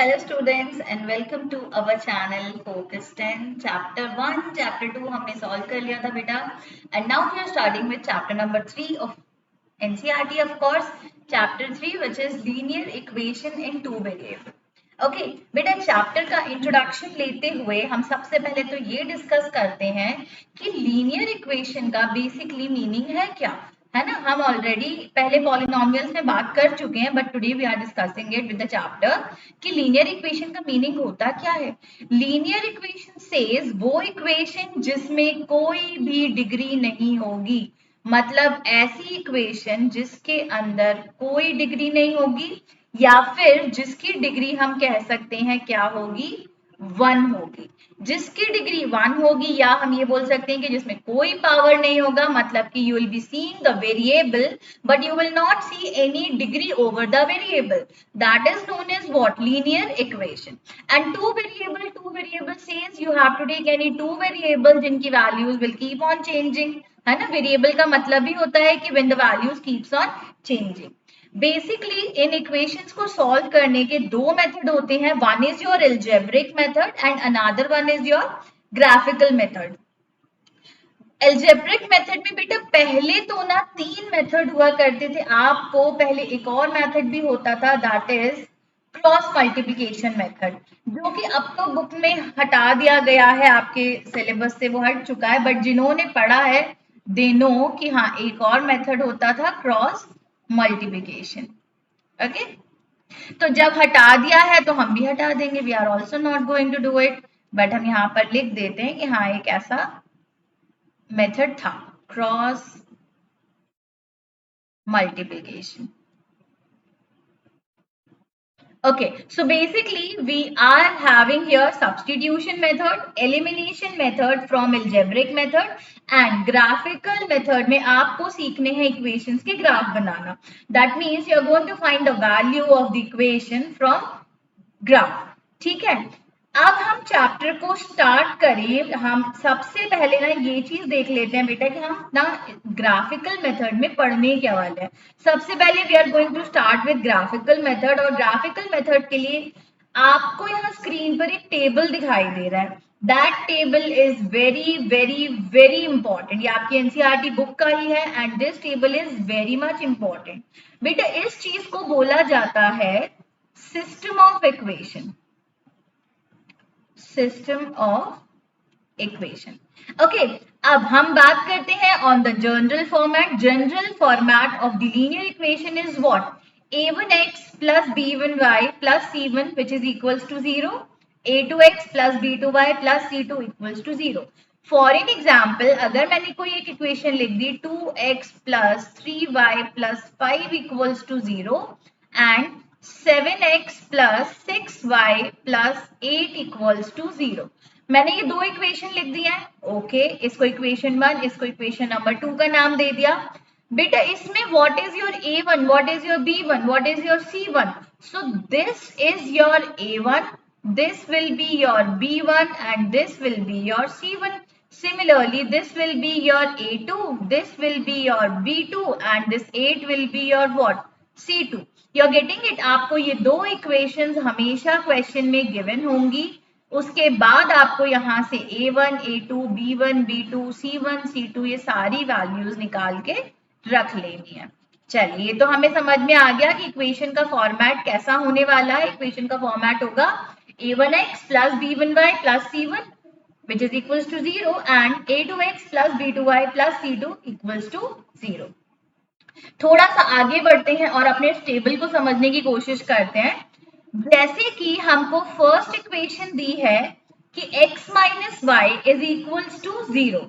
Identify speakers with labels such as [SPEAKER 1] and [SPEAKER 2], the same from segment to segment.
[SPEAKER 1] Hello students and welcome to our channel Focus 10 chapter 1 chapter 2 हमने solve कर लिया था बेटा and now we are starting with chapter number 3 of NCERT of course chapter 3 which is linear equation in two variable. Okay बेटा chapter का introduction लेते हुए हम सबसे पहले तो ये डिस्कस करते हैं कि लीनियर इक्वेशन का बेसिकली मीनिंग है क्या है ना। हम ऑलरेडी पहले पॉलिनोमियल्स में बात कर चुके हैं but today we are discussing it with the chapter कि लीनियर इक्वेशन का मीनिंग होता क्या है। लीनियर इक्वेशन सेज वो इक्वेशन जिसमें कोई भी डिग्री नहीं होगी, मतलब ऐसी इक्वेशन जिसके अंदर कोई डिग्री नहीं होगी या फिर जिसकी डिग्री हम कह सकते हैं क्या होगी, 1 होगी। जिसकी डिग्री 1 होगी या हम ये बोल सकते हैं कि जिसमें कोई पावर नहीं होगा, मतलब कि you will be seeing the variable but you will not see any degree over the variable, that is known as what, linear equation. And two variable says you have to take any two variable जिनकी values will keep on changing, है ना। Variable का मतलब ही होता है कि when the values keeps on changing. Basically इन इक्वेशंस को सॉल्व करने के दो मेथड होते हैं, one is your algebraic method and another one is your graphical method. Algebraic method में बेटा पहले तो ना 3 मेथड हुआ करते थे, आपको पहले एक और मेथड भी होता था that is cross multiplication method, जो कि अब तो बुक में हटा दिया गया है, आपके सिलेबस से वो हट चुका है, बट जिन्होंने पढ़ा है दे नो कि हाँ एक और मेथड होता था क्रॉस मल्टीप्लिकेशन। ओके, तो जब हटा दिया है तो हम भी हटा देंगे, we are also not going to do it, but हम यहाँ पर लिख देते हैं कि हाँ एक ऐसा मेथड था cross multiplication. Okay, so basically we are having here substitution method, elimination method from algebraic method and graphical method में आपको सीखने हैं equations के graph banana. That means you are going to find the value of the equation from graph. ठीक है, अब हम chapter को स्टार्ट करें। हम सबसे पहले ना ये चीज देख लेते हैं बेटा कि हम ना ग्राफिकल मेथड में पढ़ने क्या वाले हैं। सबसे पहले we are going to start with graphical method, और ग्राफिकल मेथड के लिए आपको यहाँ स्क्रीन पर एक टेबल दिखाई दे रहा है। That table is very very very important, ये आपकी एनसीईआरटी बुक का ही है and this table is very much important. बेटा इस चीज को बोला जाता है system of equation, system of equation. Okay, अब हम बात करते हैं on the general format. General format of the linear equation is what, a1x plus b1y plus c1 which is equals to 0, a2x plus b2y plus c2 equals to 0। For in example अगर मैंने कोई एक equation लिख दी 2x plus 3y plus 5 equals to 0 and 7x plus 6y plus 8 equals to 0। मैंने ये दो equation लिख दिया है। ओके, इसको इक्वेशन 1, इसको इक्वेशन नंबर 2 का नाम दे दिया। बेटा इसमें what is your a1, what is your b1, what is your c1, so this is your a1, this will be your b1 and this will be your c1। Similarly, this will be your a2, this will be your b2 and this 8 will be your what, c2। You are getting it. आपको ये दो equations हमेशा question में given होंगी, उसके बाद आपको यहाँ से a1, a2, b1, b2, c1, c2 ये सारी वैल्यूज निकाल के रख लेनी है। चलिए, ये तो हमें समझ में आ गया कि इक्वेशन का फॉर्मेट कैसा होने वाला है। इक्वेशन का फॉर्मेट होगा a1x plus b1y plus c1 which is equals to 0 and a2x plus b2y plus c2 equals to 0। थोड़ा सा आगे बढ़ते हैं और अपने टेबल को समझने की कोशिश करते हैं। जैसे कि हमको फर्स्ट इक्वेशन दी है कि x minus y is equals to 0,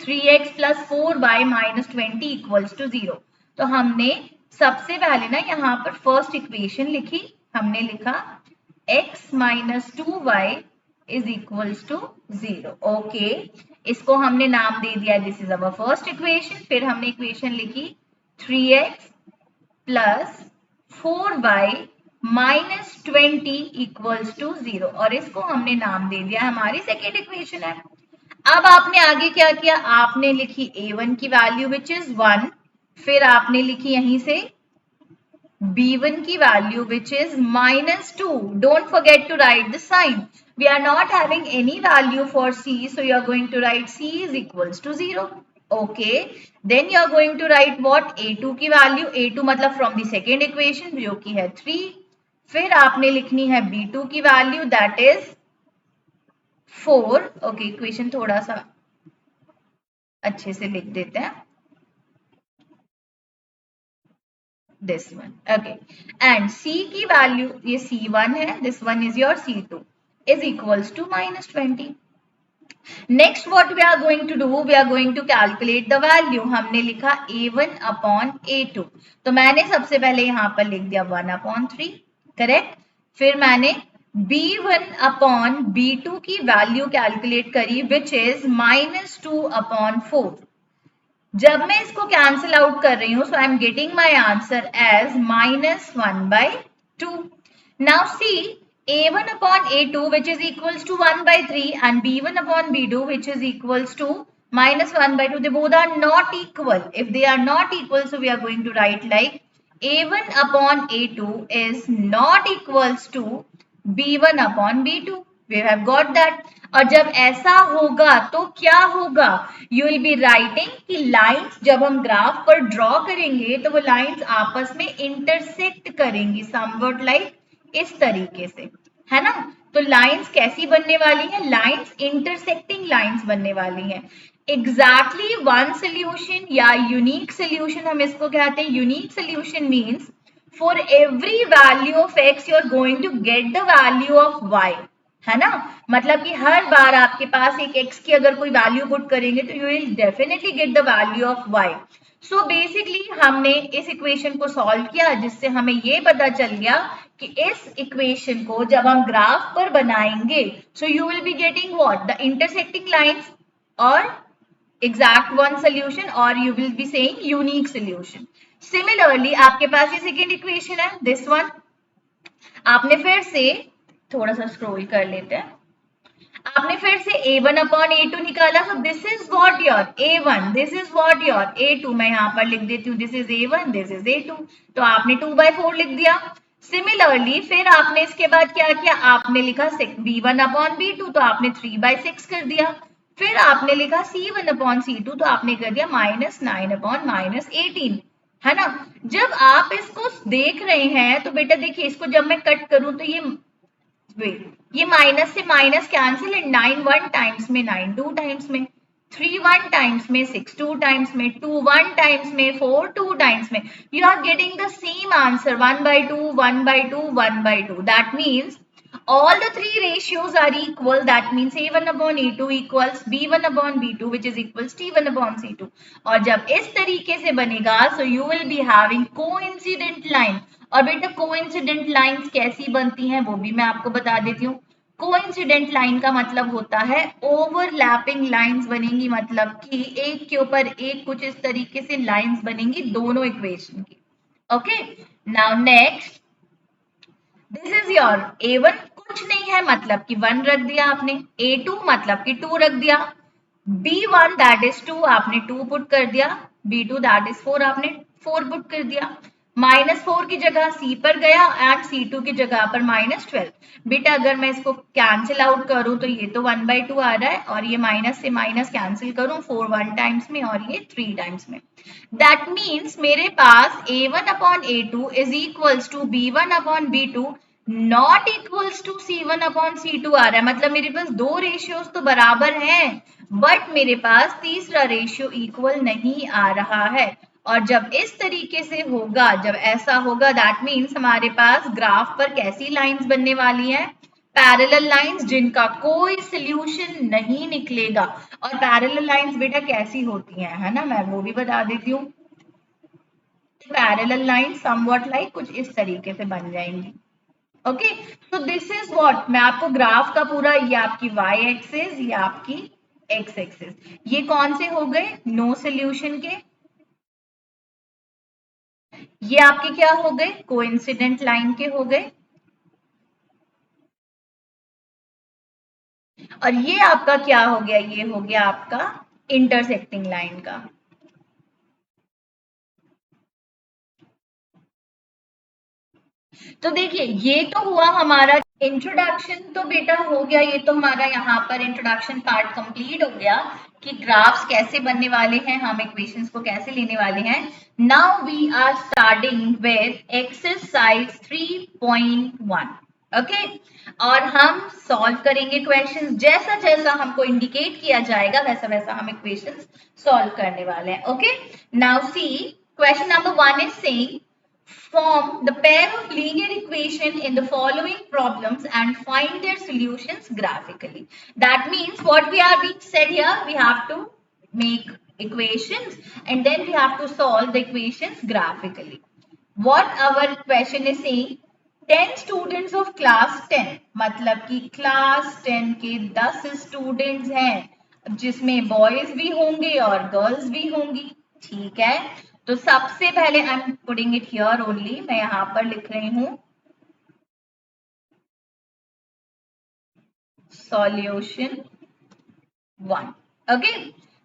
[SPEAKER 1] 3x plus 4y minus 20 equals to 0। तो हमने सबसे पहले ना यहाँ पर फर्स्ट इक्वेशन लिखी, हमने लिखा x minus 2y is equals to 0। Okay, इसको हमने नाम दे दिया, this is our first equation. फिर हमने इक्वेशन लिखी 3x plus 4y minus 20 equals to 0 और इसको हमने नाम दे दिया, हमारी सेकेंड इक्वेशन है। अब आपने आगे क्या किया, आपने लिखी a1 की वैल्यू विच इज 1, फिर आपने लिखी यहीं से B1 की value which is -2. Don't forget to write the sign. We are not having any value for C, so you are going to write C is equals to 0. Okay, then you are going to write what? A2 की value, A2 मतलब from the second equation जो कि है 3. फिर आपने लिखनी है B2 की value that is 4. Okay, equation थोड़ा सा अच्छे से लिख देते हैं. This one. Okay. And C की value ये C1 है. This one is your C2 is equals to -20. Next what we are going to do, we are going to calculate the value. हमने लिखा A1 upon A2. तो मैंने सबसे पहले यहाँ पर लिख दिया 1/3. करेक्ट. फिर मैंने B1 upon B2 की वैल्यू कैलकुलेट करी विच इज -2/4. जब मैं इसको कैंसिल आउट कर रही हूं so I am getting my answer as -1/2. Now see a1 upon a2 which is equals to 1/3 and b1 upon b2 which is equals to -1/2. They both are not equal. If they are not equal, so we are going to write like a1 upon a2 is not equals to b1 upon b2. We have got that. और जब ऐसा होगा तो क्या होगा? You will be writing कि lines जब हम ग्राफ पर ड्रॉ करेंगे तो वो लाइंस आपस में इंटरसेक्ट करेंगी समवट लाइक इस तरीके से, है ना. तो लाइंस कैसी बनने वाली है? लाइंस इंटरसेक्टिंग लाइंस बनने वाली है. एग्जैक्टली वन सोल्यूशन या यूनिक सोल्यूशन हम इसको कहते हैं. Unique solution means for every value of x you are going to get the value of y, है ना. मतलब कि हर बार आपके पास एक x की अगर कोई वैल्यू पुट करेंगे तो you will definitely get the value of y. So basically हमने इस इक्वेशन को सॉल्व किया जिससे हमें ये पता चल गया कि इस इक्वेशन को जब हम ग्राफ पर बनाएंगे so you will be getting what? The intersecting lines और exact one solution or you will be saying unique solution. Similarly आपके पास ये सेकेंड इक्वेशन है this one. आपने फिर से थोड़ा सा स्क्रॉल कर लेते हैं. आपने फिर से a1 upon a2 निकाला. so this is what your a1, this is what your a2. मैं यहाँ पर लिख देती हूँ this is a1, this is a2. तो आपने 2/4 लिख दिया. सिमिलरली फिर आपने इसके बाद क्या किया? आपने लिखा b1 upon b2 तो आपने 3/6 कर दिया. फिर आपने लिखा c1 upon c2 तो आपने कर दिया -9 upon -18, है ना. जब आप इसको देख रहे हैं तो बेटा देखिए इसको जब मैं कट करूं तो ये माइनस से माइनस कैंसिल है. 9 1 टाइम्स में, 9 2 टाइम्स में, 3 1 टाइम्स में, 6 2 टाइम्स में, 2 1 टाइम्स में, 4 2 टाइम्स में. You are getting the same answer 1/2 1/2 1/2. That means all the three ratios are equal. That means a1 upon a2 equals b1 upon b2 which is equals t1 upon c2. और जब इस तरीके से बनेगा so you will be having coincident line. और बेटा coincident lines कैसी बनती हैं वो भी मैं आपको बता देती हूँ. कोइंसिडेंट लाइन का मतलब होता है ओवरलैपिंग लाइंस बनेंगी. मतलब कि एक के ऊपर एक कुछ इस तरीके से लाइंस बनेंगी दोनों इक्वेशन की. Okay, now next this is your a1 कुछ नहीं है मतलब कि 1 रख दिया आपने. a2 मतलब कि 2 रख दिया. b1 दैट इज 2 आपने 2 पुट कर दिया. b2 दैट इज 4 आपने 4 पुट कर दिया. -4 की जगह c पर गया एंड c2 की जगह पर -12. बेटा अगर मैं इसको कैंसिल आउट करूं तो ये तो 1/2 आ रहा है और ये माइनस से माइनस कैंसिल करूं 4 1 टाइम्स में और ये 3 टाइम्स में. दैट मीन्स मेरे पास a1 upon a2 is equals to b1 upon b2 not equals to c1 upon c2 आ रहा है. मतलब मेरे पास दो रेशियोज तो बराबर हैं बट मेरे पास तीसरा रेशियो इक्वल नहीं आ रहा है. और जब इस तरीके से होगा, जब ऐसा होगा दैट मीन्स हमारे पास ग्राफ पर कैसी लाइंस बनने वाली हैं? पैरेलल लाइंस जिनका कोई सोल्यूशन नहीं निकलेगा. और पैरेलल लाइंस बेटा कैसी होती हैं, है ना, मैं वो भी बता देती हूँ. पैरेलल लाइंस समवट लाइक कुछ इस तरीके से बन जाएंगी. ओके, तो दिस इज व्हाट मैं आपको ग्राफ का पूरा, ये आपकी y एक्सिस, ये आपकी x एक्सिस, ये कौन से हो गए? नो सोल्यूशन के. ये आपके क्या हो गए? कोइंसिडेंट लाइन के हो गए. और ये आपका क्या हो गया? ये हो गया आपका इंटरसेक्टिंग लाइन का. तो देखिए ये तो हुआ हमारा इंट्रोडक्शन, तो बेटा हो गया, ये तो हमारा यहाँ पर इंट्रोडक्शन पार्ट कंप्लीट हो गया कि ग्राफ्स कैसे बनने वाले हैं, हम इक्वेशंस को कैसे लेने वाले हैं. Now we are starting with exercise 3.1. Okay, और हम सॉल्व करेंगे क्वेश्चंस, जैसा जैसा हमको इंडिकेट किया जाएगा वैसा वैसा हम इक्वेशंस सॉल्व करने वाले हैं. Okay, now see question number 1 is saying form the pair of linear equation in the following problems and find their solutions graphically. That means what we are being said here, we have to make equations and then we have to solve the equations graphically. What our question is saying, 10 students of class 10, मतलब कि class 10 के 10 students हैं जिसमें boys भी होंगे और girls भी होंगी. ठीक है, तो सबसे पहले I am putting it here only, मैं यहां पर लिख रही हूं सॉल्यूशन 1. ओके,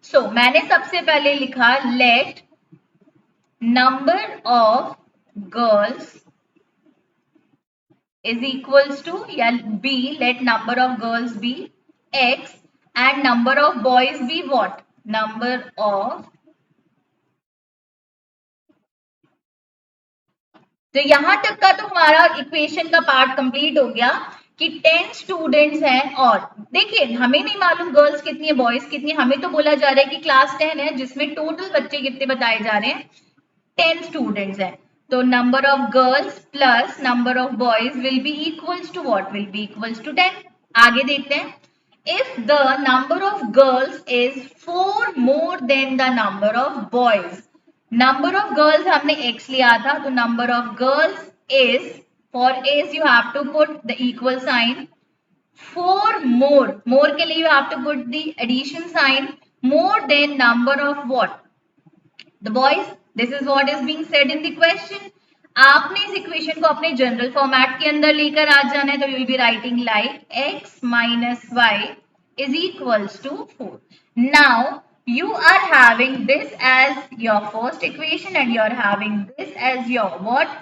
[SPEAKER 1] सो मैंने सबसे पहले लिखा let number of girls is equals to, या be, let number of girls be x and number of boys be what, number of. तो यहां तक का तो हमारा इक्वेशन का पार्ट कंप्लीट हो गया कि 10 स्टूडेंट्स हैं, और देखिए हमें नहीं मालूम गर्ल्स कितनी है बॉयज कितनी है, हमें तो बोला जा रहा है कि क्लास 10 है जिसमें टोटल बच्चे कितने बताए जा रहे हैं, 10 स्टूडेंट्स हैं. तो number of girls plus number of boys will be equals to what, will be equals to 10. आगे देखते हैं, if the number of girls is 4 more than the number of boys. Number of girls हमने x लिया था, तो number of girls is, four is you have to put the equal sign, 4 more, more के लिए you have to put the addition sign, more than number of what, the boys. This is what is being said in the question. आपने इस equation को अपने general format के अंदर लेकर आ जाना है, तो you will be writing like x minus y is equals to 4. Now you are having this as your first equation and you are having this as your what,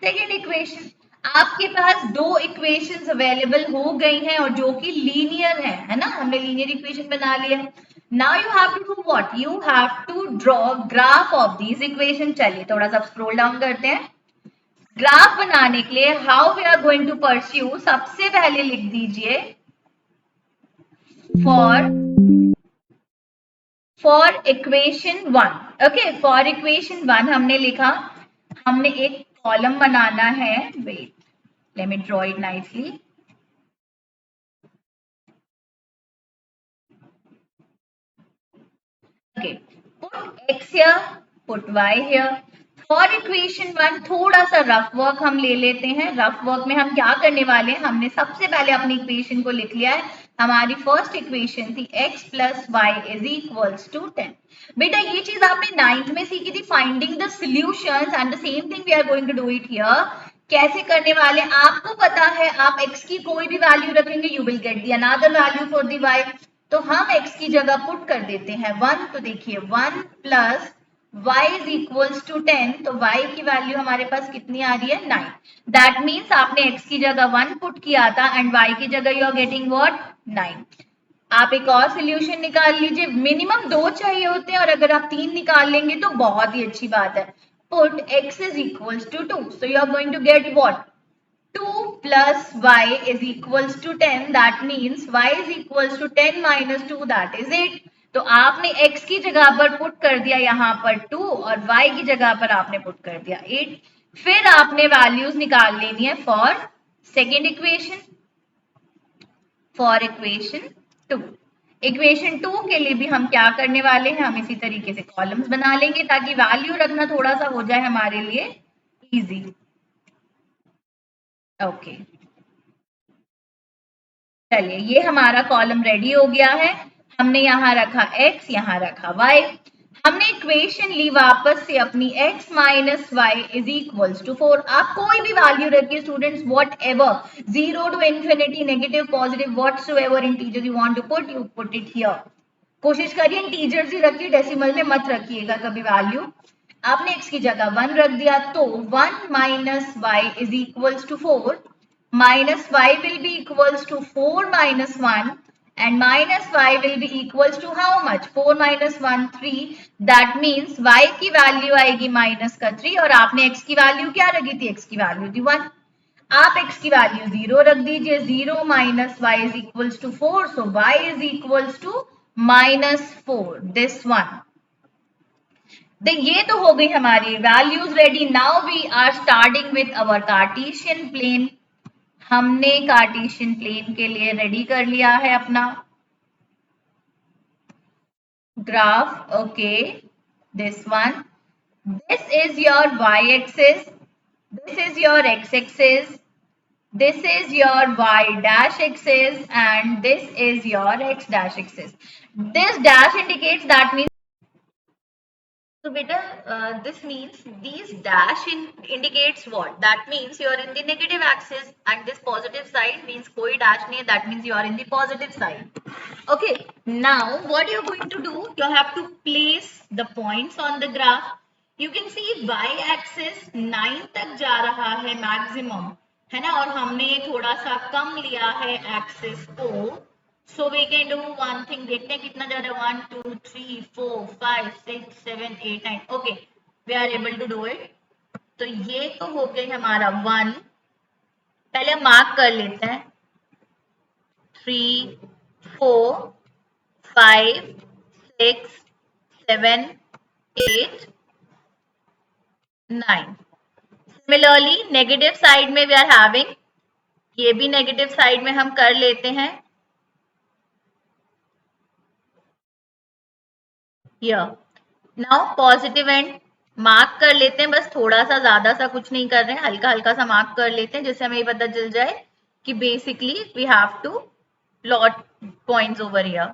[SPEAKER 1] second equation. आपके पास दो equations available हो गई हैं और जो कि linear है ना, हमने लीनियर इक्वेशन बना लिया. Now you have to do what, you have to draw graph of these equation. चलिए थोड़ा सा स्क्रॉल डाउन करते हैं. ग्राफ बनाने के लिए how we are going to pursue, सबसे पहले लिख दीजिए for equation 1. Okay, for equation 1 हमने लिखा, हमने एक कॉलम बनाना है, wait let me draw it nicely. Okay, put x here, put y here. For equation 1 थोड़ा सा रफ वर्क हम ले लेते हैं. रफ वर्क में हम क्या करने वाले हैं, हमने सबसे पहले अपनी इक्वेशन को लिख लिया है. हमारी फर्स्ट इक्वेशन थी x plus y is equals to 10. बेटा ये चीज आपने 9th में सीखी थी, finding the solutions, and the same thing we are going to do it here. कैसे करने वाले, आपको पता है आप x की कोई भी वैल्यू रखेंगे you will get the another value for the y. तो हम x की जगह पुट कर देते हैं 1. तो देखिए 1 plus y is equals to 10, तो y की वैल्यू हमारे पास कितनी आ रही है, 9. दैट मीन्स आपने x की जगह 1 पुट किया था एंड y की जगह यू आर गेटिंग व्हाट, 9. आप एक और सोल्यूशन निकाल लीजिए. मिनिमम 2 चाहिए होते हैं और अगर आप 3 निकाल लेंगे तो बहुत ही अच्छी बात है. Put x is equals to 2, so you are going to get what, 2 plus y is equals to 10. That means y is equals to 10 minus 2, that is 8. तो आपने x की जगह पर पुट कर दिया यहाँ पर 2 और y की जगह पर आपने पुट कर दिया 8. फिर आपने वैल्यूज निकाल लेनी है for second equation, for equation 2. Equation 2 के लिए भी हम क्या करने वाले हैं, हम इसी तरीके से कॉलम्स बना लेंगे ताकि वैल्यू रखना थोड़ा सा हो जाए हमारे लिए इजी. ओके, चलिए ये हमारा कॉलम रेडी हो गया है. हमने यहाँ रखा x, यहाँ रखा y. हमने इक्वेशन ली वापस से अपनी x minus y is equals to 4. आप कोई भी वैल्यू रखिए students, whatever, 0 to infinity, negative, positive, whatsoever integer you want to put, you put it here. कोशिश करिए इंटीजर्स ही रखिए, डेसिमल में मत रखिएगा कभी वैल्यू. आपने x की जगह 1 रख दिया तो 1 minus y is equals to 4, minus y will be equals to 4 minus 1 and minus y will be equals to how much? 4 minus 1 3. That means y की वैल्यू आएगी माइनस का 3 और आपने x की वैल्यू क्या रखी थी? x की वैल्यू थी 1. आप x की वैल्यू 0 रख दीजिए. 0 minus y is equals to 4. So y is equals to minus 4. This one. ये तो हो गई हमारी values ready. Now we are starting with our cartesian plane. हमने कार्टेशियन प्लेन के लिए रेडी कर लिया है अपना graph. Okay, this one. This is your y axis, this is your x axis, this is your y dash axis and this is your x dash axis. This dash indicates, that means, so beta, this means these dash indicates what? That means you are in the negative axis and this positive side means koi dash nahi hai, that means you are in the positive side. Okay, now what you are going to do, you have to place the points on the graph. You can see y axis 9 तक जा रहा है maximum, है ना, और हमने थोड़ा सा कम लिया है एक्सिस को. So we can do one thing. देखते हैं कितना जा रहा है. 1 2 3 4 5 6 7 8 9. Okay, we are able to do it. तो ये तो हो गया हमारा 1. पहले मार्क कर लेते हैं. 3 4 5 6 7 8 9. Similarly, नेगेटिव साइड में वी आर हैविंग, ये भी नेगेटिव साइड में हम कर लेते हैं. नाउ पॉजिटिव एंड मार्क कर लेते हैं. बस थोड़ा सा, ज्यादा सा कुछ नहीं कर रहे हैं, हल्का हल्का सा मार्क कर लेते हैं जिससे हमें ये पता चल जाए कि basically we have to plot points over here.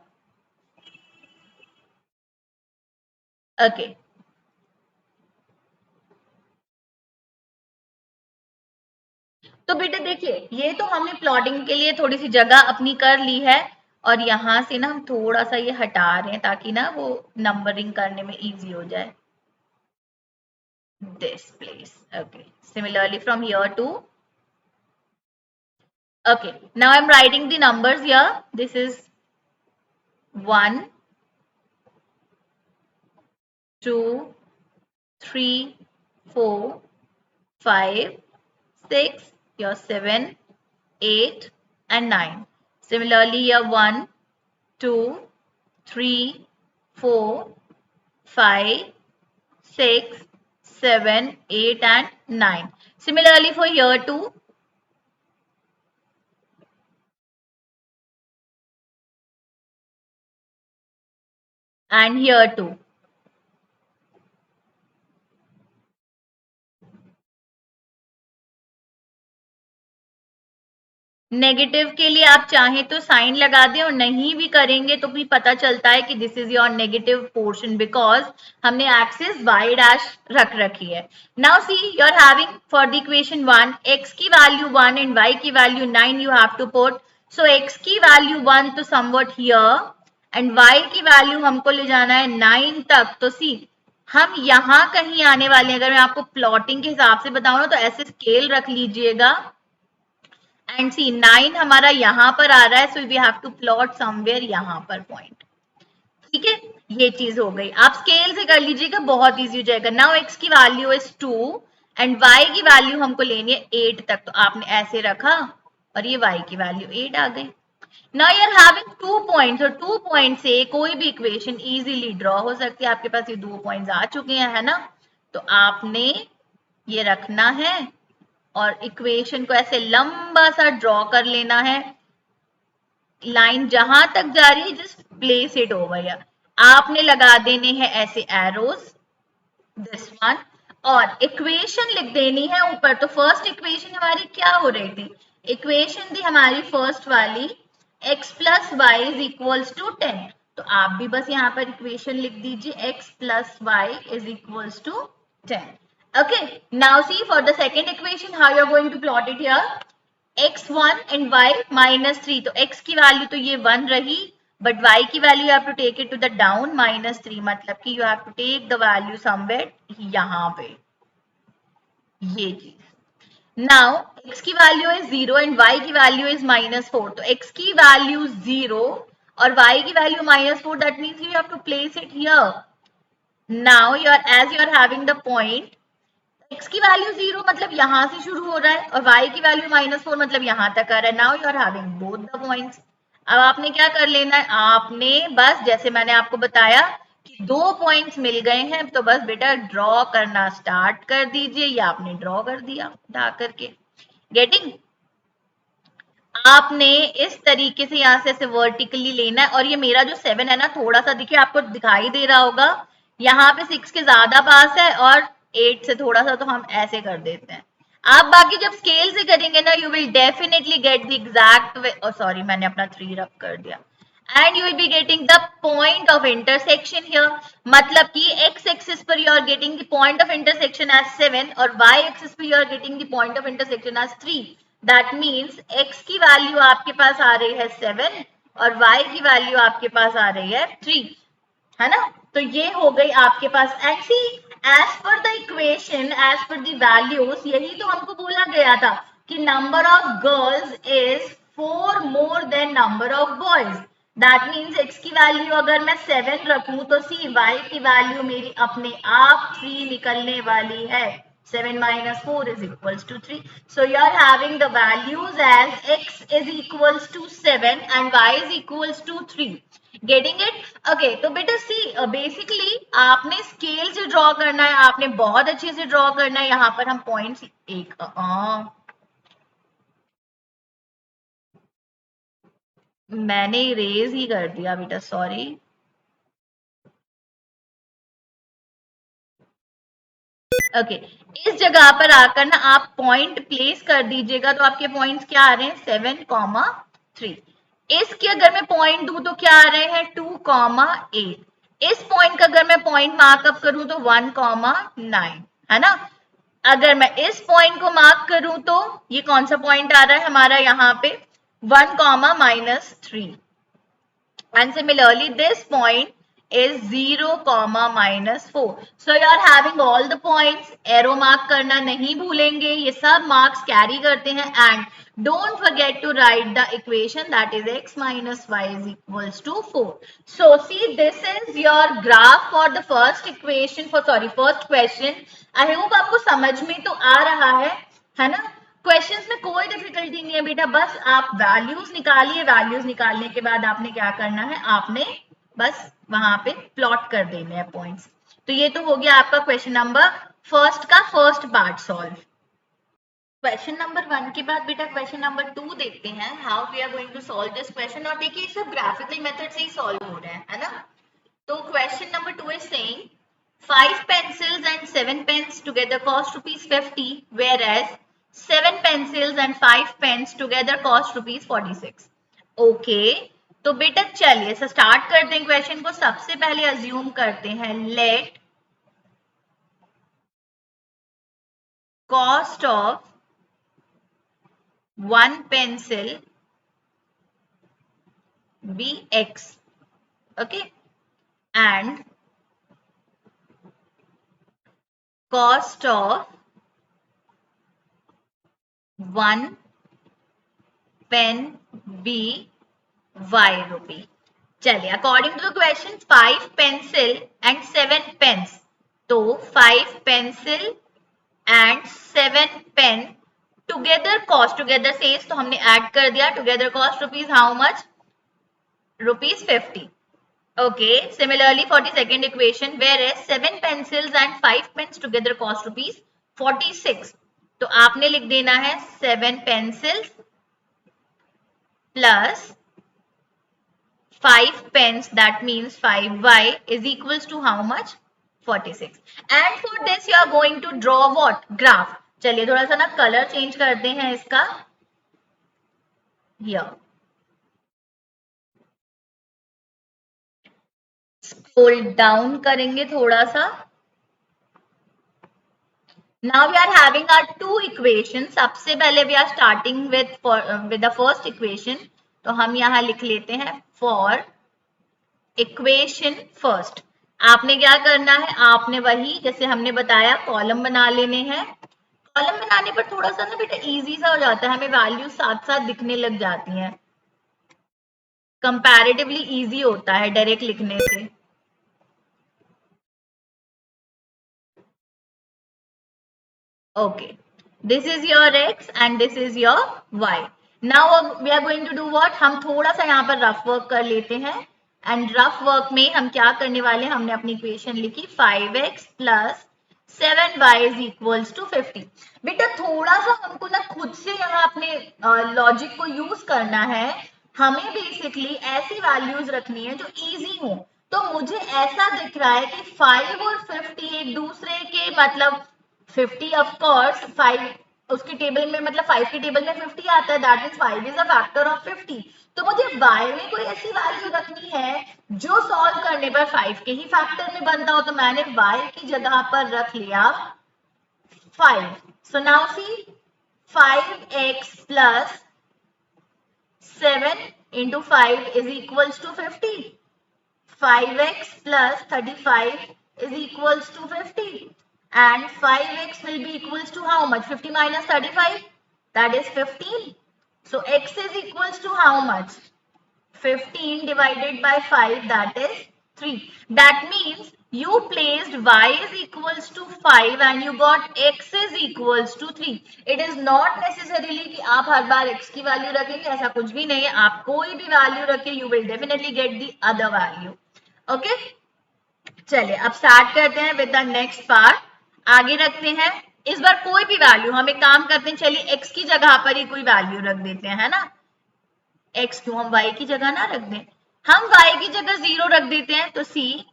[SPEAKER 1] Okay, तो बेटे देखिए, ये तो हमने प्लॉटिंग के लिए थोड़ी सी जगह अपनी कर ली है और यहां से ना हम थोड़ा सा ये हटा रहे हैं ताकि ना वो नंबरिंग करने में इजी हो जाए. This place. Okay, similarly from here to, okay, now I'm writing the numbers here. This is 1 2 3 4 5 6, your 7 8 and 9. Similarly here 1 2 3 4 5 6 7 8 and 9. Similarly for here too, and here too. Negative के लिए आप चाहें तो sign लगा दें और नहीं भी करेंगे तो भी पता चलता है कि this is your negative portion because हमने एक्सिस y डैश रख रखी है. Now see, you are having for the equation 1 x की वैल्यू 1 एंड y की value 9 you have to put. So x की वैल्यू 1 तो समवट हियर एंड y की value हमको ले जाना है 9 तक. तो सी, हम यहाँ कहीं आने वाले हैं. अगर मैं आपको प्लॉटिंग के हिसाब से बताऊं ना तो ऐसे स्केल रख लीजिएगा एंड सी 9 हमारा यहां पर आ रहा है. So we have to plot somewhere यहां पर पॉइंट. ठीक है, ये चीज हो गई. आप स्केल से कर लीजिएगा, बहुत इजी हो जाएगा. नाउ x की वैल्यू इज 2 एंड y की वैल्यू हमको लेनी है 8 तक. तो आपने ऐसे रखा और ये y की वैल्यू 8 आ गई. Now you are having 2 points और 2 पॉइंट से कोई भी इक्वेशन इजीली ड्रॉ हो सकती है. आपके पास ये 2 पॉइंट्स आ चुके हैं, है ना. तो आपने ये रखना है और इक्वेशन को ऐसे लंबा सा ड्रॉ कर लेना है. लाइन जहां तक जा रही है just place it over here. आपने लगा देने हैं ऐसे एरोज, दिस वन, और इक्वेशन लिख देनी है ऊपर. तो फर्स्ट इक्वेशन हमारी क्या हो रही थी? इक्वेशन थी हमारी फर्स्ट वाली x plus y is equals to 10. तो आप भी बस यहाँ पर इक्वेशन लिख दीजिए x plus y is equals to 10. Okay, now see for the second equation how you are going to plot it here. x1 and y minus 3. तो x की वैल्यू तो ये 1 रही, बट y की value you have to take it to the down -3, मतलब कि you have to take the value somewhere यहाँ पे, ये चीज। नाउ x की वैल्यू इज 0 एंड y की वैल्यू इज -4, तो x की वैल्यू 0 और y की value -4, that means you have to place it here. Now you are as you are having the point, x की वैल्यू 0 मतलब यहां से शुरू हो रहा है और y की वैल्यू -4 मतलब यहां तक आ रहा है। Now you are having both the points. अब आपने क्या कर लेना है, आपने बस जैसे मैंने आपको बताया कि 2 पॉइंट्स मिल गए हैं, तो बस बेटा ड्रॉ करना स्टार्ट कर दीजिए। या आपने ड्रॉ कर दिया उठा करके, गेटिंग। आपने इस तरीके से यहाँ से ऐसे वर्टिकली लेना है, और ये मेरा जो 7 है ना, थोड़ा सा देखिए आपको दिखाई दे रहा होगा, यहाँ पे 6 के ज्यादा पास है और 8 से थोड़ा सा, तो हम ऐसे कर देते हैं। आप बाकी जब स्केल से करेंगे ना, you will definitely get the exact, sorry मैंने अपना 3 रब कर दिया, and you will be getting the point of intersection here, मतलब कि x axis पर you are getting the point of intersection as 7 और y axis पर you are getting the point of intersection as 3. That means x की value आपके पास आ रही है 7 और y की वैल्यू आपके पास आ रही है 3, है ना। तो ये हो गई आपके पास। And see, as per the equation, as per the values, यही तो हमको बोला गया था कि number of girls is 4 more than number of boys. That means x की वैल्यू अगर मैं 7 रखूं तो सी y की वैल्यू मेरी अपने आप 3 निकलने वाली है। 7 minus 4 is equals to 3. So you are having the values as x is equals to 7 and y is equals to 3. Getting it? Okay, तो बेटा सी बेसिकली आपने स्केल से ड्रॉ करना है, आपने बहुत अच्छे से ड्रॉ करना है। यहाँ पर हम पॉइंट्स एक मैंने इरेज ही कर दिया बेटा, सॉरी। ओके, इस जगह पर आकर ना आप पॉइंट प्लेस कर दीजिएगा, तो आपके पॉइंट्स क्या आ रहे हैं 7,3। इसके अगर मैं पॉइंट दूं तो क्या आ रहे हैं 2,8। इस पॉइंट का अगर मैं पॉइंट मार्कअप करूं तो 1,9, है ना। अगर मैं इस पॉइंट को मार्क करूं तो ये कौन सा पॉइंट आ रहा है हमारा यहाँ पे 1,-3, and similarly this point is 0, -4. So you are having all the points. Arrow mark करना नहीं भूलेंगे, ये सब marks carry करते हैं। And don't forget to write the equation, that is x minus y is equals to 4. So see, this is your graph for the first equation, first question. I hope आपको समझ में तो आ रहा है ना। Questions में कोई डिफिकल्टी नहीं है बेटा, बस आप वैल्यूज निकालिए। वैल्यूज निकालने के बाद आपने क्या करना है, आपने बस वहां पे प्लॉट कर देने हैं पॉइंट्स। तो ये तो हो गया आपका क्वेश्चन नंबर फर्स्ट का first part solve. Question number 1 के बाद बेटा क्वेश्चन नंबर 2 देखते हैं, how we are going to solve this question. और देखिए सब ग्राफिकल मेथड से ही सॉल्व हो रहा है ना। तो question number 2 is saying 5 pencils and 7 pens together cost ₹50, whereas 7 pencils and 5 pens together cost ₹46. Okay, तो बेटा चलिए स्टार्ट करते हैं क्वेश्चन को। सबसे पहले अज्यूम करते हैं, let cost of 1 pencil be x, okay, and cost of 1 pen be y rupee. चलिए, according to the question 5 pencil and 7 pens, तो 5 pencil and 7 pen together cost, together says तो हमने ऐड कर दिया, together cost rupees how much, ₹50. Okay, similarly for the second equation, whereas 7 pencils and 5 pens together cost ₹46. तो आपने लिख देना है 7 pencils plus 5 pens, that means 5y is equals to how much, 46. And for this you are going to draw what, graph. चलिए थोड़ा सा ना colour change करते हैं इसका, here स्क्रॉल डाउन करेंगे थोड़ा सा। Now we are having our two equations. सबसे पहले we are starting with the first equation. तो हम यहाँ लिख लेते हैं for इक्वेशन फर्स्ट। आपने क्या करना है, आपने वही जैसे हमने बताया कॉलम बना लेने हैं। कॉलम बनाने पर थोड़ा सा ना बेटा इजी सा हो जाता है, हमें वैल्यू साथ साथ दिखने लग जाती हैं, कंपैरेटिवली इजी होता है डायरेक्ट लिखने से। Okay, this is your x and this is your y. Now we are going to do what? हम थोड़ा सा यहाँ पर रफ वर्क कर लेते हैं एंड रफ वर्क में हम क्या करने वाले हैं, हमने अपनी इक्वेशन लिखी 5x plus 7y is equals to 50। बेटा थोड़ा सा हमको ना खुद से यहाँ अपने लॉजिक को यूज करना है। हमें बेसिकली ऐसी वैल्यूज रखनी है जो इजी हो। तो मुझे ऐसा दिख रहा है कि 5 और 50 एक दूसरे के मतलब 50 ऑफ कोर्स 5 उसके टेबल में मतलब 5 के टेबल में 50 आता है, that means 5 is a factor of 50। तो मुझे y में कोई ऐसी वैल्यू रखनी है जो सॉल्व करने पर 5 के ही फैक्टर में बनता हो, तो मैंने y की जगह पर रख लिया 5। So now see 5x plus 7 into 5 is equals to 50. 5x plus 35 is equals to 50, and 5x will be equals to how much? 50 minus 35, that is 15. So x is equals to how much? 15 divided by 5, that is 3. That means you placed y is equals to 5 and you got x is equals to 3. It is not necessarily कि आप हर बार x की value रखेंगे, ऐसा कुछ भी नहीं है। आप कोई भी वैल्यू रखें, you will definitely get the other value. Okay, चलिए अब स्टार्ट करते हैं विद द नेक्स्ट पार्ट। आगे रखते हैं इस बार कोई भी वैल्यू, हम एक काम करते हैं, चलिए एक्स की जगह पर ही कोई वैल्यू रख देते हैं, है ना। एक्स क्यों, हम वाई की जगह ना रख दें, हम वाई की जगह 0 रख देते हैं। तो सी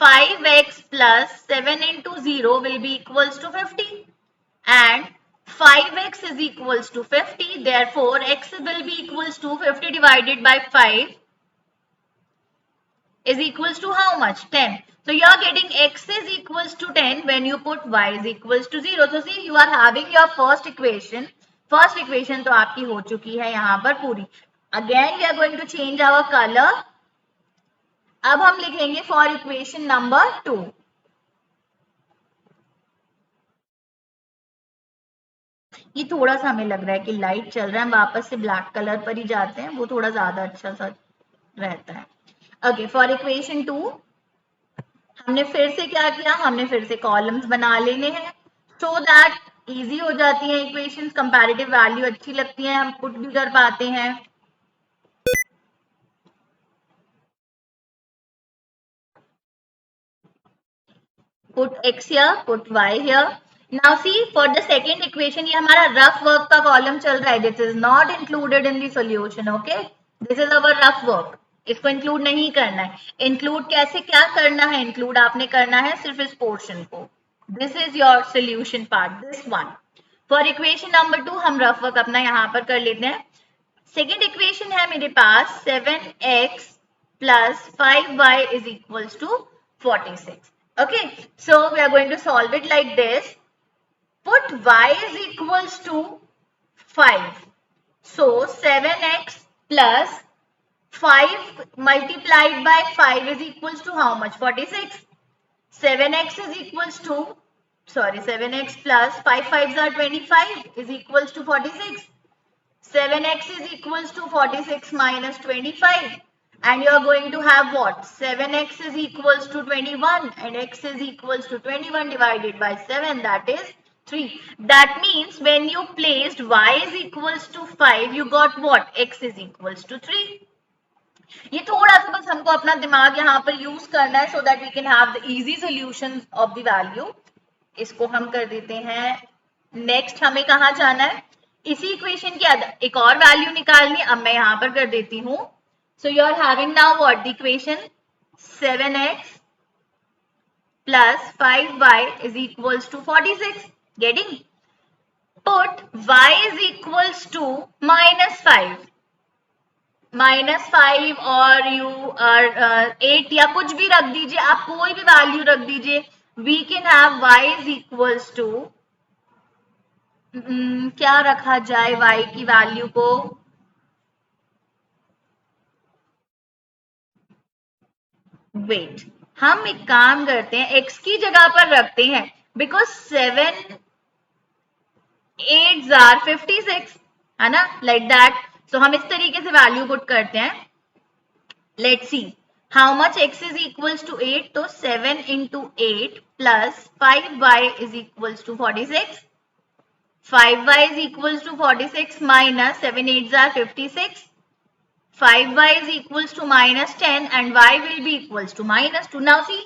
[SPEAKER 1] 5x plus 7 into 0 will be equals to 50 and 5x is equals to 50, therefore x will be equals to 50 divided by 5 is equals to how much? 10. So you are getting x is equals to 10 when you put y is equals to 0. So see you are having your first equation. First equation तो आपकी हो चुकी है यहाँ पर पूरी. Again we are going to change our color. अब हम लिखेंगे for equation number 2. ये थोड़ा सा हमें लग रहा है कि लाइट चल रहा है, हम वापस से ब्लैक कलर पर ही जाते हैं, वो थोड़ा ज्यादा अच्छा सा रहता है। ओके, फॉर इक्वेशन 2 हमने फिर से क्या किया, हमने फिर से कॉलम्स बना लेने हैं सो दैट इजी हो जाती है इक्वेशंस, कंपैरेटिव वैल्यू अच्छी लगती है, हम पुट भी कर पाते हैं। Put x here, put y here. Now see for the second equation, ये हमारा रफ वर्क का कॉलम चल रहा है, this is not included in the solution. Okay, this is our rough work, इसको इंक्लूड नहीं करना है। इंक्लूड कैसे क्या करना है, इंक्लूड आपने करना है सिर्फ इस पोर्शन को। This is your solution part, this one. For equation number 2 हम रफ वर्क अपना यहाँ पर कर लेते हैं। सेकेंड इक्वेशन है मेरे पास 7x plus 5y is equals to 46. Okay, so we are going to solve it like this. Put y is equals to 5. So 7x plus 5 multiplied by 5 is equals to how much? 46. 7x is equals to, sorry, 7x plus 5 5s are 25 is equals to 46. 7x is equals to 46 minus 25, and you are going to have what? 7x is equals to 21 and x is equals to 21 divided by 7, that is 3. That means when you placed y is equals to 5, you got what? X is equals to 3. ये थोड़ा सा बस हमको अपना दिमाग यहाँ पर use करना है so that we can have the easy solution of the value. इसको हम कर देते हैं। नेक्स्ट हमें कहाँ जाना है, इसी इक्वेशन की एक और वैल्यू निकालनी, अब मैं यहाँ पर कर देती हूँ। So you are having now what the equation 7x plus 5y is equals to 46. Getting? Put y is equals to -5. -5 और यू 8 या कुछ भी रख दीजिए, आप कोई भी वैल्यू रख दीजिए। We can have y is equals to, क्या रखा जाए y की वैल्यू को, वेट, हम एक काम करते हैं, x की जगह पर रखते हैं, बिकॉज 7 8s are 56, है ना, लाइक दैट. सो हम इस तरीके से वैल्यू पुट करते हैं. Let's see how much x is equals to 8. तो 7 into 8 plus 5y is equals to 46. 5y is equals to 46 minus 7 8s are 56. 5y is equals to minus 10 and y will be equals to minus 2. Now see,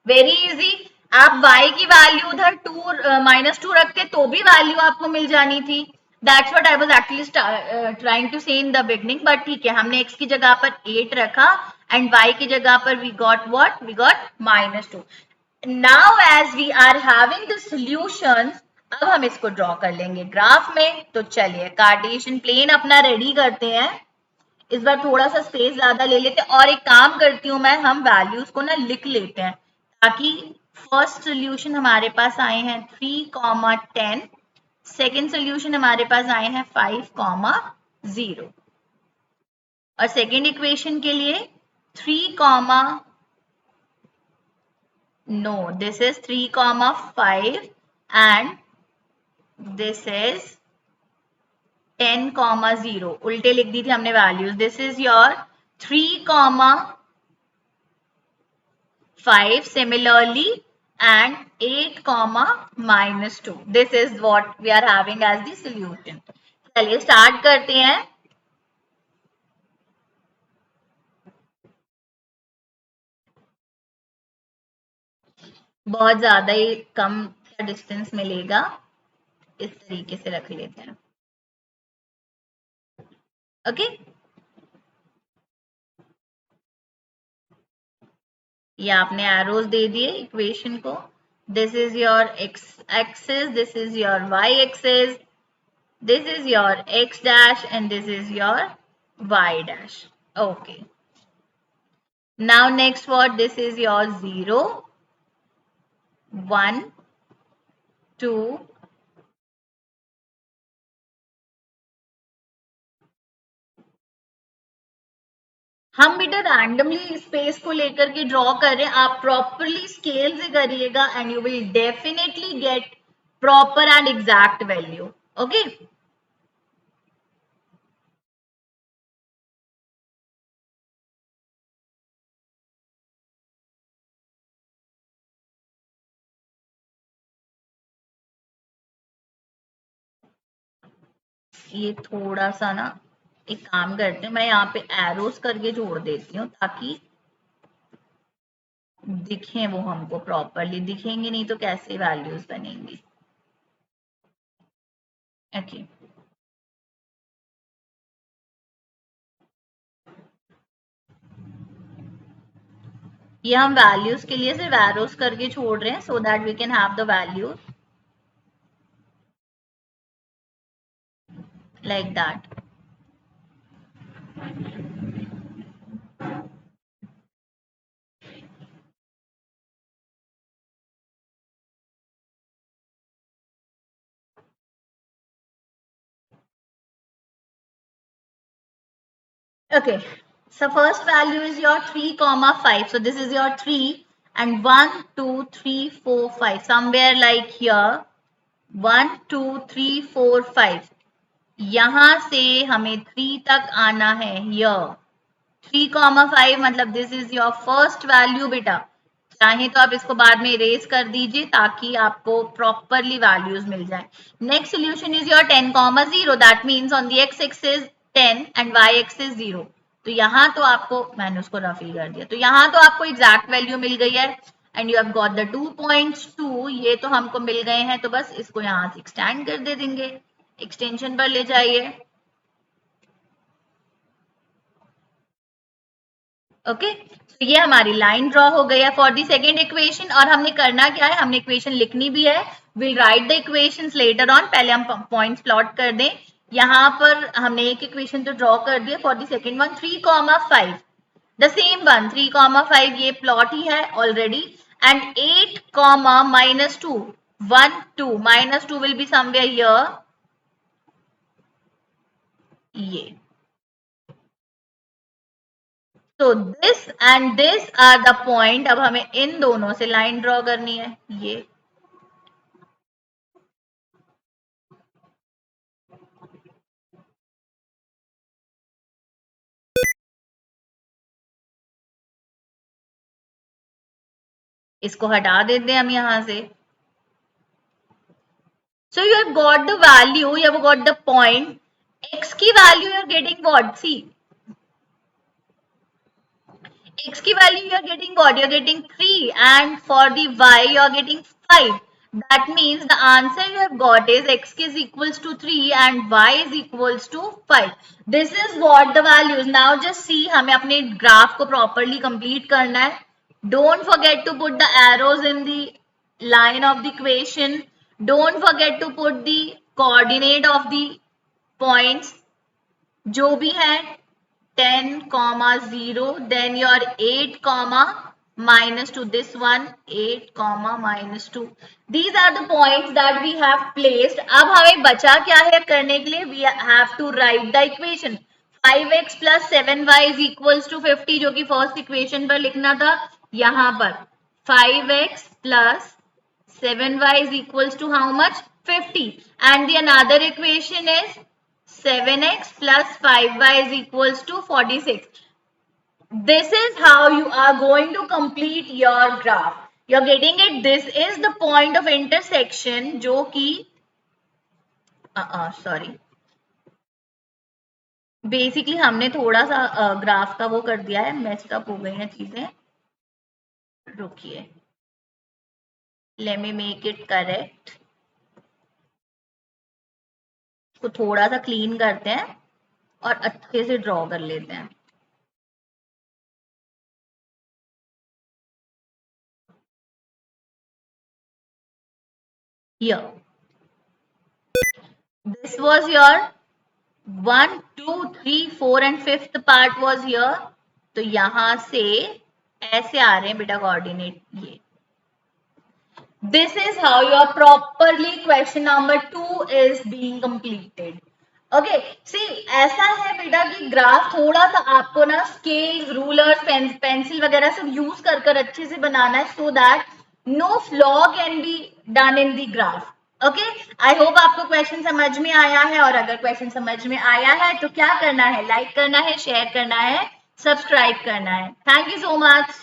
[SPEAKER 1] very easy. आप y की value उधर 2 -2 रखते तो भी value आपको मिल जानी थी. That's what I was actually trying to say in the beginning. But ठीक है, हमने x की जगह पर 8 रखा एंड y की जगह पर we got what, we got -2. Now as we are having the solutions, अब हम इसको ड्रॉ कर लेंगे ग्राफ में. तो चलिए कार्टेशियन प्लेन अपना रेडी करते हैं. इस बार थोड़ा सा स्पेस ज्यादा ले लेते हैं और एक काम करती हूं मैं, हम वैल्यूज को ना लिख लेते हैं ताकि फर्स्ट सोल्यूशन हमारे पास आए हैं 3,10. सेकेंड सोल्यूशन हमारे पास आए हैं 5,0 और सेकेंड इक्वेशन के लिए 3, no, this is 3,5 and this is 10,0. उल्टे लिख दी थी हमने values. This is your 3,5 similarly and 8, -2. This is what we are having as the solution. चलिए स्टार्ट करते हैं. बहुत ज्यादा ही कम डिस्टेंस मिलेगा, इस तरीके से रख लेते हैं. ओके, ये आपने एरोज दे दिए इक्वेशन को. This is your x axis, this is your y axis, this is your x dash and this is your y dash. Okay, now next what, this is your 0 1 2 हम बेटा randomly space को लेकर के draw कर रहे हैं. आप properly scale से करिएगा and you will definitely get proper and exact value. Okay, ये थोड़ा सा ना एक काम करते हैं, मैं यहाँ पे एरोस करके जोड़ देती हूँ ताकि दिखें, वो हमको प्रॉपरली दिखेंगे नहीं तो कैसे वैल्यूज बनेंगी. ओके, ये हम वैल्यूज के लिए सिर्फ एरोस करके छोड़ रहे हैं so that we can have the value like that. Okay, so first value is your 3,5. So this is your 3 and 1 2 3 4 5 somewhere like here 1 2 3 4 5. यहां से हमें 3 तक आना है. here 3,5 मतलब this is your first value बेटा. चाहे तो आप इसको बाद में इरेज कर दीजिए ताकि आपको प्रॉपरली वैल्यूज मिल जाए. Next solution is your 10,0. That means on the x axis 10 and y axis 0. तो यहाँ तो आपको, मैंने उसको रफ ही कर दिया, तो यहाँ तो आपको एग्जैक्ट वैल्यू मिल गई है and you have got the 2.2. ये तो हमको मिल गए हैं, तो बस इसको यहाँ से एक्सटेंड कर दे देंगे, एक्सटेंशन पर ले जाइए. ओके, तो ये हमारी लाइन ड्रॉ हो गई है फॉर दी सेकेंड इक्वेशन. और हमने करना क्या है, हमने इक्वेशन लिखनी भी है. Will write the equations later on. पहले हम पॉइंट्स प्लॉट कर दें. यहाँ पर हमने एक इक्वेशन तो ड्रॉ कर दिया for the second one 3,5. The same one 3,5 ये प्लॉट ही है already. And 8, -2 1 2 -2 will be somewhere here. ये So this and this are the point. अब हमें इन दोनों से लाइन ड्रॉ करनी है. ये इसको हटा देते हैं हम यहां से. So you have got the value, you have got the point. X की value you are getting what? See, X की value you are getting what? You are getting 3, and for the Y you are getting 5. That means the answer you have got is X is equals to 3 and Y is equals to 5. This is what the values. Now just see, हमें अपने graph को properly complete करना है. Don't forget to put the arrows in the line of the equation. Don't forget to put the coordinate of the points. जो भी है 10, 0, then your 8, minus 2, this one 8, minus 2. These are the points that we have placed. अब हमें बचा क्या है करने के लिए? We have to write the equation. 5x plus 7y is equals to 50, जो कि फर्स्ट इक्वेशन पर लिखना था. यहाँ पर 5x plus 7y is equals to how much? 50. And the another equation is 7x plus 5y is equals to 46. This is how you are going to complete your graph. You're getting it? This is the point of intersection जो कि sorry. Basically हमने थोड़ा सा graph का वो कर दिया है, मेस्ड अप हो गई हैं चीजें. रुकिए, let me make it correct. इसको थोड़ा सा क्लीन करते हैं और अच्छे से ड्रॉ कर लेते हैं. Here, this was your 1, 2, 3, 4 and 5th part was here. तो यहां से ऐसे आ रहे हैं बेटा कोऑर्डिनेट. ये this is how your properly question number 2 is being completed. Okay, see, ऐसा है बेटा कि ग्राफ थोड़ा सा आपको ना स्केल, रूलर, पेंसिल वगैरह सब यूज कर अच्छे से बनाना है, so that no flaw can be done in the graph. Okay, I hope आपको क्वेश्चन समझ में आया है. और अगर क्वेश्चन समझ में आया है तो क्या करना है? लाइक करना है, शेयर करना है, सब्सक्राइब करना है. Thank you so much.